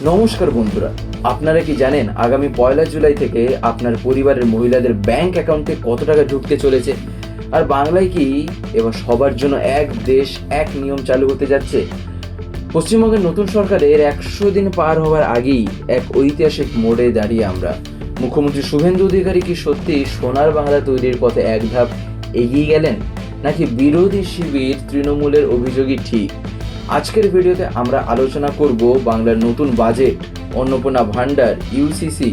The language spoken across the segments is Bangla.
নমস্কার বন্ধুরা, আপনারা কি জানেন আগামী 1 জুলাই থেকে আপনার পরিবারের মহিলাদের ব্যাংক অ্যাকাউন্টে কত টাকা ঢুকতে চলেছে? আর বাংলায় কি এবার সবার জন্য এক দেশ এক নিয়ম চালু হতে যাচ্ছে? পশ্চিমবঙ্গের নতুন সরকারের 100 দিন পার হওয়ার আগেই এক ঐতিহাসিক মোড়ে দাঁড়িয়ে আমরা। মুখ্যমন্ত্রী শুভেন্দু অধিকারী কি সত্যি সোনার বাংলা তৈরির পথে এক ধাপ এগিয়ে গেলেন, নাকি বিরোধী শিবির তৃণমূলের অভিযোগই ঠিক? আজকের ভিডিওতে আমরা আলোচনা করব বাংলার নতুন বাজেট, অন্নপূর্ণা ভান্ডার, ইউসিসি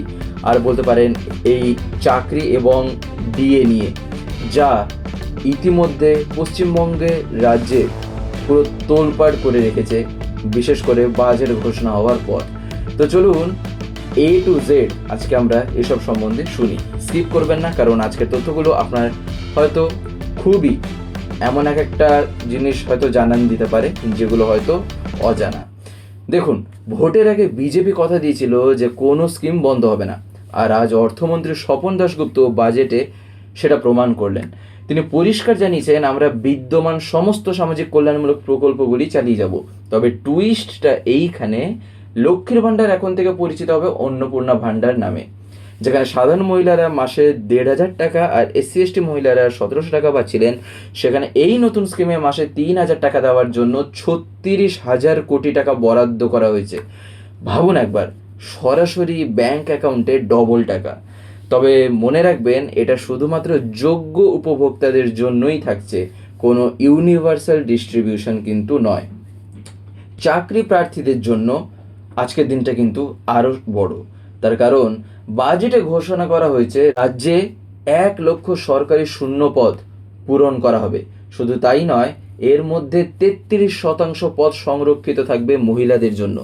আর বলতে পারেন এই চাকরি এবং ডিএ নিয়ে, যা ইতিমধ্যে পশ্চিমবঙ্গে রাজ্যে পুরো তোলপাড় করে রেখেছে, বিশেষ করে বাজেট ঘোষণা হওয়ার পর। তো চলুন A to Z আজকে আমরা এসব সম্বন্ধে শুনি। স্কিপ করবেন না, কারণ আজকের তথ্যগুলো আপনার হয়তো খুবই এমন একটা জিনিস হয়তো জানান দিতে পারে যেগুলো হয়তো অজানা। দেখুন, ভোটের আগে বিজেপি কথা দিয়েছিল যে কোনো স্কিম বন্ধ হবে না, আর আজ অর্থমন্ত্রী স্বপন দাশগুপ্ত বাজেটে সেটা প্রমাণ করলেন। তিনি পরিষ্কার জানিয়েছেন, আমরা বিদ্যমান সমস্ত সামাজিক কল্যাণমূলক প্রকল্পগুলি চালিয়ে যাব। তবে টুইস্টটা এইখানে, লক্ষ্মীর ভাণ্ডার এখন থেকে পরিচিত হবে অন্নপূর্ণা ভাণ্ডার নামে। যেখানে সাধারণ মহিলারা মাসে 1,500 টাকা আর SC ST মহিলারা 1700 টাকা পাচ্ছিলেন, সেখানে এই নতুন স্কিমে মাসে 3,000 টাকা দেওয়ার জন্য 36,000 কোটি টাকা বরাদ্দ করা হয়েছে। ভাবুন একবার, সরাসরি ব্যাংক অ্যাকাউন্টে ডবল টাকা। তবে মনে রাখবেন, এটা শুধুমাত্র যোগ্য উপভোক্তাদের জন্যই থাকছে, কোনো ইউনিভার্সাল ডিস্ট্রিবিউশন কিন্তু নয়। চাকরি প্রার্থীদের জন্য আজকের দিনটা কিন্তু আরও বড়। তার কারণ, বাজেটে ঘোষণা করা হয়েছে রাজ্যে 1 লক্ষ সরকারি শূন্য পদ পূরণ করা হবে। শুধু তাই নয়, এর মধ্যে 33% পদ সংরক্ষিত থাকবে মহিলাদের জন্য।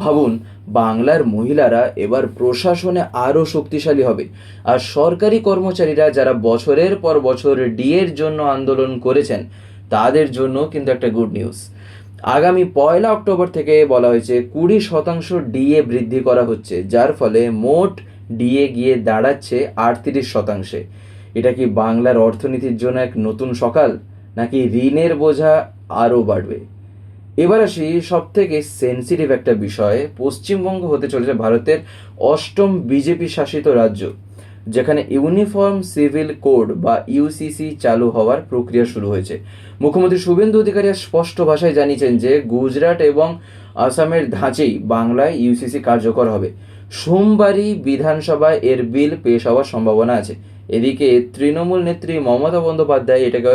ভাবুন, বাংলার মহিলারা এবার প্রশাসনে আরও শক্তিশালী হবে। আর সরকারি কর্মচারীরা যারা বছরের পর বছর ডিএর জন্য আন্দোলন করেছেন, তাদের জন্য কিন্তু একটা গুড নিউজ। আগামী 1 অক্টোবর থেকে বলা হয়েছে 20% ডিএ বৃদ্ধি করা হচ্ছে, যার ফলে মোট ডিএ গিয়ে দাঁড়াচ্ছে 38%। এটা কি বাংলার অর্থনীতির জন্য এক নতুন সকাল, নাকি ঋণের বোঝা আরও বাড়বে? এবার আসি সব থেকে সেন্সিটিভ একটা বিষয়ে। পশ্চিমবঙ্গ হতে চলেছে ভারতের 8ম বিজেপি শাসিত রাজ্য, যেখানে ইউনিফর্ম সিভিল কোড বা ইউসিসি চালু হওয়ার প্রক্রিয়া শুরু হয়েছে। মুখ্যমন্ত্রী শুভেন্দু অধিকারী স্পষ্ট ভাষায় জানিয়েছেন যে গুজরাট এবং আসামের ধাঁচেই বাংলায় ইউসিসি কার্যকর হবে। সোমবারই বিধানসভায় এর বিল পেশ হওয়ার সম্ভাবনা আছে। এদিকে তৃণমূল নেত্রী মমতা বন্দ্যোপাধ্যায় এটাকে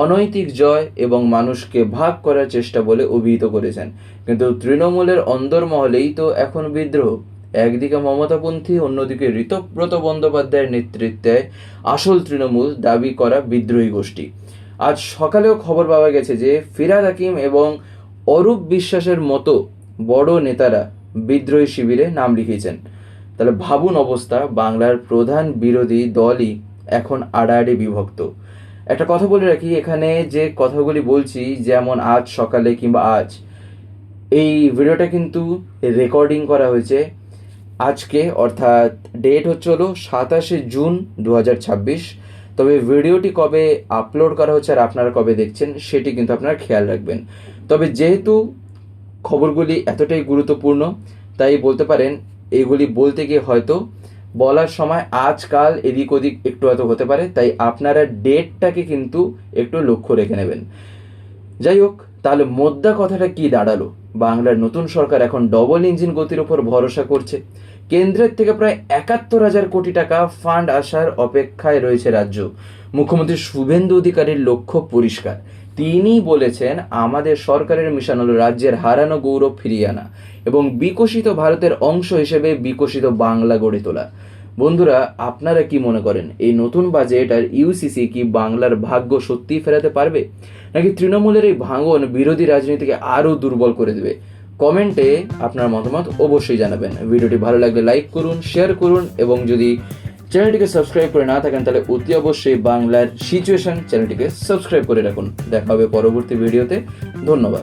অনৈতিক জয় এবং মানুষকে ভাগ করার চেষ্টা বলে অভিহিত করেছেন। কিন্তু তৃণমূলের অন্দরমহলেই তো এখন বিদ্রোহ। একদিকে মমতাপন্থী, অন্যদিকে ঋতব্রত বন্দ্যোপাধ্যায়ের নেতৃত্বে আসল তৃণমূল দাবি করা বিদ্রোহী গোষ্ঠী। আজ সকালেও খবর পাওয়া গেছে যে ফিরহাদ হাকিম এবং অরূপ বিশ্বাসের মতো বড় নেতারা বিদ্রোহী শিবিরে নাম লিখিয়েছেন। তাহলে ভাবুন অবস্থা, বাংলার প্রধান বিরোধী দলই এখন আড়াআড়ি বিভক্ত। একটা কথা বলে রাখি, এখানে যে কথাগুলি বলছি, যেমন আজ সকালে কিংবা আজ, এই ভিডিওটা কিন্তু রেকর্ডিং করা হয়েছে আজকে, অর্থাৎ ডেট হচ্ছে হলো 27 জুন 2026। তবে ভিডিওটি কবে আপলোড করা হচ্ছে আর আপনারা কবে দেখছেন সেটি কিন্তু আপনারা খেয়াল রাখবেন। তবে যেহেতু খবরগুলি এতটাই গুরুত্বপূর্ণ, তাই বলতে পারেন এইগুলি বলতে গিয়ে হয়তো বলার সময় আজকাল এদিক ওদিক একটু হয়তো হতে পারে, তাই আপনারা ডেটটাকে কিন্তু একটু লক্ষ্য রেখে নেবেন। যাই হোক, তাহলে মোদ্দা কথাটা কি দাঁড়ালো? বাংলার নতুন সরকার এখন ডবল ইঞ্জিন গতির উপর ভরসা করছে। কেন্দ্রের থেকে প্রায় 71,000 কোটি টাকা ফান্ড আসার অপেক্ষায় রয়েছে রাজ্য। মুখ্যমন্ত্রী শুভেন্দু অধিকারীর লক্ষ্য পরিষ্কার। তিনি বলেছেন, আমাদের সরকারের মিশন হলো রাজ্যের হারানো গৌরব ফিরিয়ে আনা এবং বিকশিত ভারতের অংশ হিসেবে বিকশিত বাংলা গড়ে তোলা। বন্ধুরা, আপনারা কি মনে করেন, এই নতুন বাজেট আর ইউসিসি কি বাংলার ভাগ্য সত্যিই ফেরাতে পারবে, নাকি তৃণমূলের এই ভাঙন বিরোধী রাজনীতিকে আরও দুর্বল করে দেবে? কমেন্টে আপনার মতামত অবশ্যই জানাবেন। ভিডিওটি ভালো লাগলে লাইক করুন, শেয়ার করুন, এবং যদি চ্যানেলটিকে সাবস্ক্রাইব করে না থাকেন তাহলে অতি অবশ্যই বাংলার সিচুয়েশন চ্যানেলটিকে সাবস্ক্রাইব করে রাখুন। দেখা হবে পরবর্তী ভিডিওতে। ধন্যবাদ।